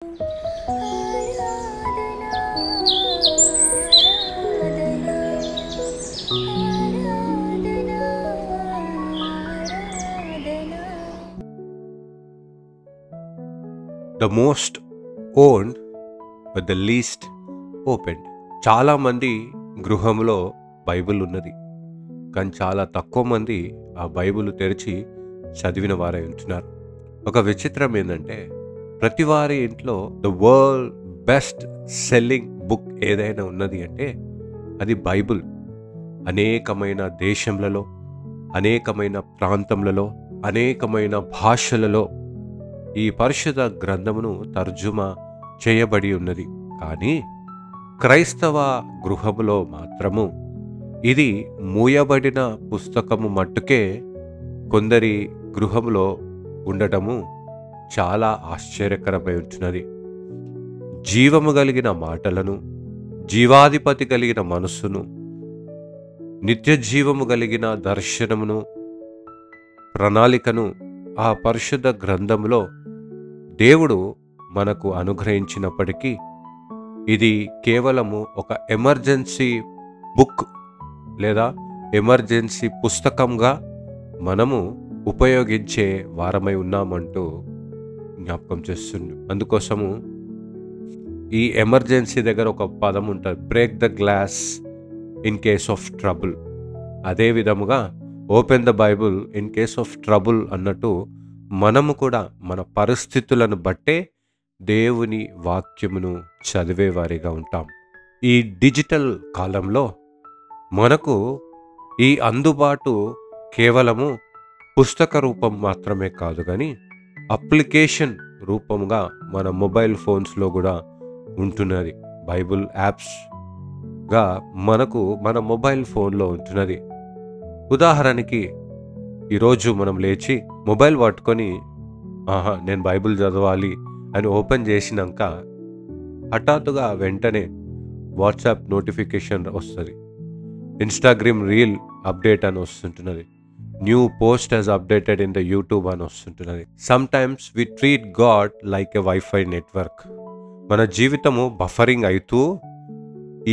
The most owned but the least opened. చాలా మంది గృహంలో బైబిల్ ఉన్నది, కానీ చాలా తక్కువ మంది ఆ బైబిల్ తెరిచి చదివిన వారై ఉంటున్నారు. ఒక విచిత్రం ఏంటంటే, ప్రతి వారి ఇంట్లో the world best selling book ఏదైనా ఉన్నది అంటే అది బైబిల్. అనేకమైన దేశంలలో, అనేకమైన ప్రాంతములలో, అనేకమైన భాషలలో ఈ పరిశుద్ధ గ్రంథమును తర్జుమా చేయబడి ఉన్నది. కానీ క్రైస్తవ గృహములో మాత్రము ఇది మూయబడిన పుస్తకము మట్టుకే కొందరి గృహములో ఉండటము చాలా ఆశ్చర్యకరమై ఉంటున్నది. జీవము కలిగిన మాటలను, జీవాధిపతి కలిగిన మనస్సును, నిత్య జీవము కలిగిన దర్శనమును, ప్రణాళికను ఆ పరిశుద్ధ గ్రంథములో దేవుడు మనకు అనుగ్రహించినప్పటికీ ఇది కేవలము ఒక ఎమర్జెన్సీ బుక్ లేదా ఎమర్జెన్సీ పుస్తకంగా మనము ఉపయోగించే వారమై ఉన్నామంటూ జ్ఞాపకం చేస్తుంది. అందుకోసము ఈ ఎమర్జెన్సీ దగ్గర ఒక పదం ఉంటుంది, break the glass in case of trouble. అదే విధముగా open the Bible in case of trouble అన్నట్టు మనము కూడా మన పరిస్థితులను బట్టే దేవుని వాక్యమును చదివేవారిగా ఉంటాం. ఈ డిజిటల్ కాలంలో మనకు ఈ అందుబాటు కేవలము పుస్తక రూపం మాత్రమే కాదు, కానీ అప్లికేషన్ రూపంగా మన మొబైల్ ఫోన్స్లో కూడా ఉంటున్నది. బైబిల్ యాప్స్గా మనకు మన మొబైల్ ఫోన్లో ఉంటున్నది. ఉదాహరణకి ఈరోజు మనం లేచి మొబైల్ పట్టుకొని నేను బైబిల్ చదవాలి అని ఓపెన్ చేసినాక హఠాత్తుగా వెంటనే వాట్సాప్ నోటిఫికేషన్ వస్తుంది, ఇన్స్టాగ్రామ్ రీల్ అప్డేట్ అని వస్తుంటున్నది, new post has updated in the YouTube అని వస్తుంటున్నది. Sometimes we treat God like a wifi network. మన జీవితము బఫరింగ్ అవుతూ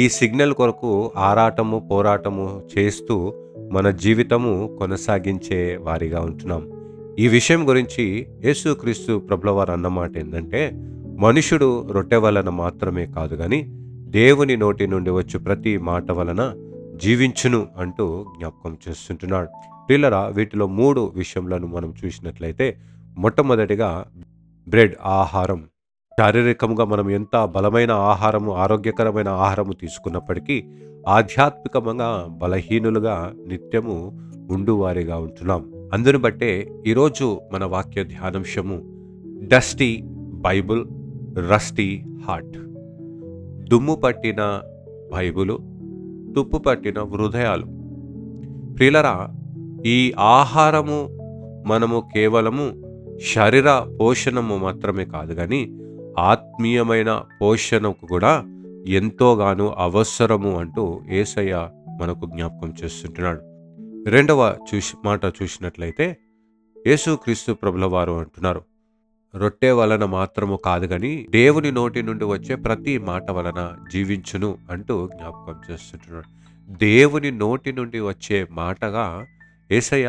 ఈ సిగ్నల్ కొరకు ఆరాటము పోరాటము చేస్తూ మన జీవితము కొనసాగించే వారిగా ఉంటున్నాం. ఈ విషయం గురించి యేసుక్రీస్తు ప్రభులవారు అన్నమాట ఏంటంటే, మనుషుడు రొట్టె వలన మాత్రమే కాదు కానీ దేవుని నోటి నుండి వచ్చి ప్రతి మాట వలన జీవించును అంటూ జ్ఞాపకం చేస్తుంటున్నాడు. పిల్లరా, వీటిలో 3 విషయములను మనం చూసినట్లయితే, మొట్టమొదటిగా బ్రెడ్, ఆహారం. శారీరకంగా మనం ఎంత బలమైన ఆహారము, ఆరోగ్యకరమైన ఆహారము తీసుకున్నప్పటికీ ఆధ్యాత్మికంగా బలహీనులుగా నిత్యము ఉండువారిగా ఉంటున్నాం. అందుని బట్టే ఈరోజు మన వాక్య ధ్యానాంశము డస్టీ బైబుల్, రస్టీ హార్ట్. దుమ్ము పట్టిన బైబులు, తుప్పు పట్టిన హృదయాలు. ప్రియులరా, ఈ ఆహారము మనము కేవలము శరీర పోషణము మాత్రమే కాదు కానీ ఆత్మీయమైన పోషణకు కూడా ఎంతోగానో అవసరము అంటూ యేసయ్య మనకు జ్ఞాపకం చేస్తుంటున్నాడు. రెండవ మాట చూసినట్లయితే యేసుక్రీస్తు ప్రభుల వారు అంటున్నారు, రొట్టె వలన మాత్రము కాదు కానీ దేవుని నోటి నుండి వచ్చే ప్రతి మాట వలన జీవించును అంటూ జ్ఞాపకం చేస్తుంటున్నాడు. దేవుని నోటి నుండి వచ్చే మాటగా యేసయ్య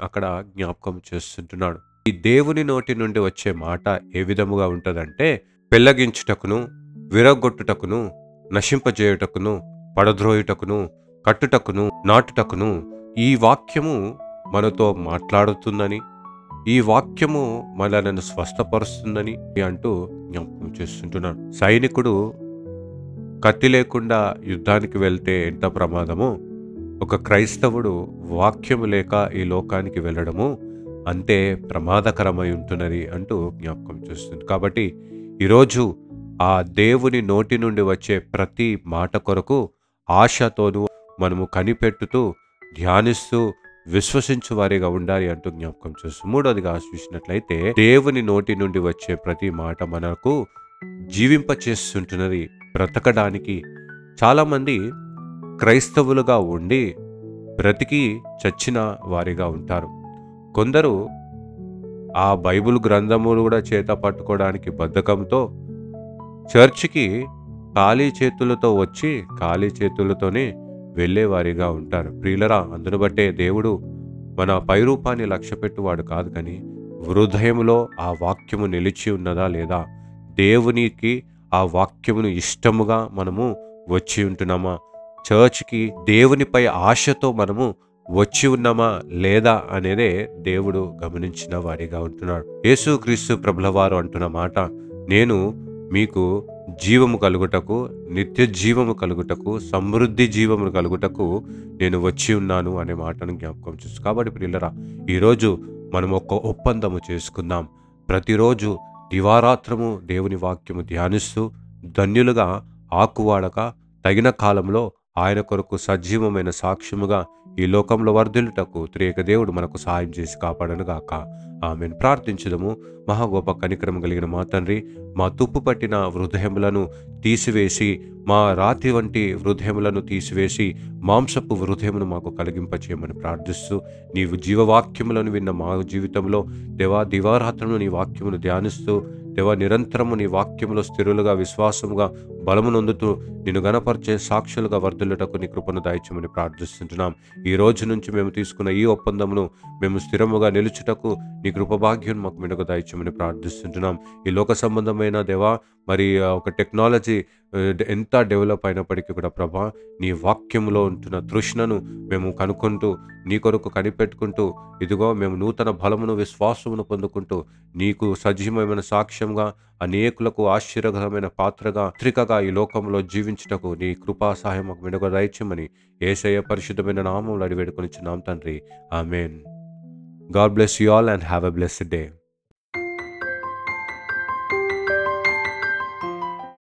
అక్కడ జ్ఞాపకం చేస్తుంటున్నాడు. ఈ దేవుని నోటి నుండి వచ్చే మాట ఏ విధముగా ఉంటుందంటే, పెళ్లగించుటకును, విరగొట్టుటకును, నశింపజేయుటకును, పడద్రోయుటకును, కట్టుటకును, నాటుటకును ఈ వాక్యము మనతో మాట్లాడుతుందని, ఈ వాక్యము మనలను స్వస్థపరుస్తుందని అంటూ జ్ఞాపకం చేస్తుంటున్నాడు. సైనికుడు కత్తి లేకుండా యుద్ధానికి వెళ్తే ఎంత ప్రమాదమో, ఒక క్రైస్తవుడు వాక్యము లేక ఈ లోకానికి వెళ్ళడము అంతే ప్రమాదకరమై ఉంటున్నది అంటూ జ్ఞాపకం చేస్తుంది. కాబట్టి ఈరోజు ఆ దేవుని నోటి నుండి వచ్చే ప్రతి మాట కొరకు ఆశతోనూ మనము కనిపెట్టుతూ ధ్యానిస్తూ విశ్వసించు వారిగా ఉండాలి అంటూ జ్ఞాపకం చేస్తుంది. మూడవదిగా చూసినట్లయితే, దేవుని నోటి నుండి వచ్చే ప్రతి మాట మనకు జీవింపచేస్తుంటున్నది బ్రతకడానికి. చాలామంది క్రైస్తవులుగా ఉండి బ్రతికి చచ్చిన వారిగా ఉంటారు. కొందరు ఆ బైబిల్ గ్రంథములు కూడా చేత పట్టుకోవడానికి బద్ధకంతో చర్చికి ఖాళీ చేతులతో వచ్చి ఖాళీ చేతులతోనే వెళ్ళేవారిగా ఉంటారు. ప్రియులరా, అందును బట్టే దేవుడు మన పైరూపాన్ని లక్ష్యపెట్టువాడు కాదు కానీ, హృదయంలో ఆ వాక్యము నిలిచి ఉన్నదా లేదా? దేవునికి ఆ వాక్యమును ఇష్టముగా మనము వచ్చి ఉంటున్నామా? చర్చ్‌కి దేవునిపై ఆశతో మనము వచ్చి ఉన్నామా లేదా అనేదే దేవుడు గమనించిన వాడిగా ఉంటున్నాడు. యేసుక్రీస్తు ప్రభులవారు అంటున్న మాట, నేను మీకు జీవము కలుగుటకు, నిత్య జీవము కలుగుటకు, సమృద్ధి జీవము కలుగుటకు నేను వచ్చి ఉన్నాను అనే మాటను జ్ఞాపకం చేసుకో. కాబట్టి ప్రియులరా, ఈరోజు మనం ఒక ఒప్పందము చేసుకుందాం. ప్రతిరోజు దివారాత్రము దేవుని వాక్యము ధ్యానిస్తూ ధన్యులుగా ఆకువాడక తగిన కాలంలో ఆయన కొరకు సజీవమైన సాక్ష్యముగా ఈ లోకంలో వర్ధిల్లుటకు త్రియేక దేవుడు మనకు సహాయం చేసి కాపాడనుగాక. ఆమెన్. ప్రార్థించుదము. మహా గొప్ప కనికరం కలిగిన మా తండ్రి, మా తుప్పు పట్టిన హృదయములను తీసివేసి, మా రాతి వంటి హృదయములను తీసివేసి, మాంసపు హృదయమును మాకు కలిగింపచేయమని ప్రార్థిస్తూ, నీవు జీవవాక్యములను విన్న మా జీవితంలో దేవా దివారాత్రము నీ వాక్యమును ధ్యానిస్తూ, దేవా నిరంతరము నీ వాక్యములో స్థిరులుగా విశ్వాసముగా బలము నొందుతూ నిన్ను గణపరిచే సాక్షులుగా వర్ధిల్లుటకు నీ కృపను దయచేయమని ప్రార్థిస్తుంటున్నాం. ఈ రోజు నుంచి మేము తీసుకున్న ఈ ఒప్పందమును మేము స్థిరముగా నిలుచుటకు నీ కృపభాగ్యం మాకు మెడకు దయచేయమని ప్రార్థిస్తుంటున్నాం. ఈ లోక సంబంధమైన దేవా, మరి ఒక టెక్నాలజీ ఎంత డెవలప్ అయినప్పటికీ కూడా ప్రభా, నీ వాక్యములో ఉంటున్న తృష్ణను మేము కనుక్కుంటూ, నీ కొరకు కనిపెట్టుకుంటూ, ఇదిగో మేము నూతన బలమును విశ్వాసమును పొందుకుంటూ, నీకు సజీవమైన సాక్ష్యంగా అనేకులకు ఆశ్చర్యకరమైన పాత్రగా పత్రికగా ఈ లోకంలో జీవించుటకు నీ కృపా సహాయం మాకు మెడకు దయచేయమని యేసయ్య పరిశుద్ధమైన నామములో అడిగి వేడుకొనిచున్నాం తండ్రి. Amen. God bless you all and have a blessed day.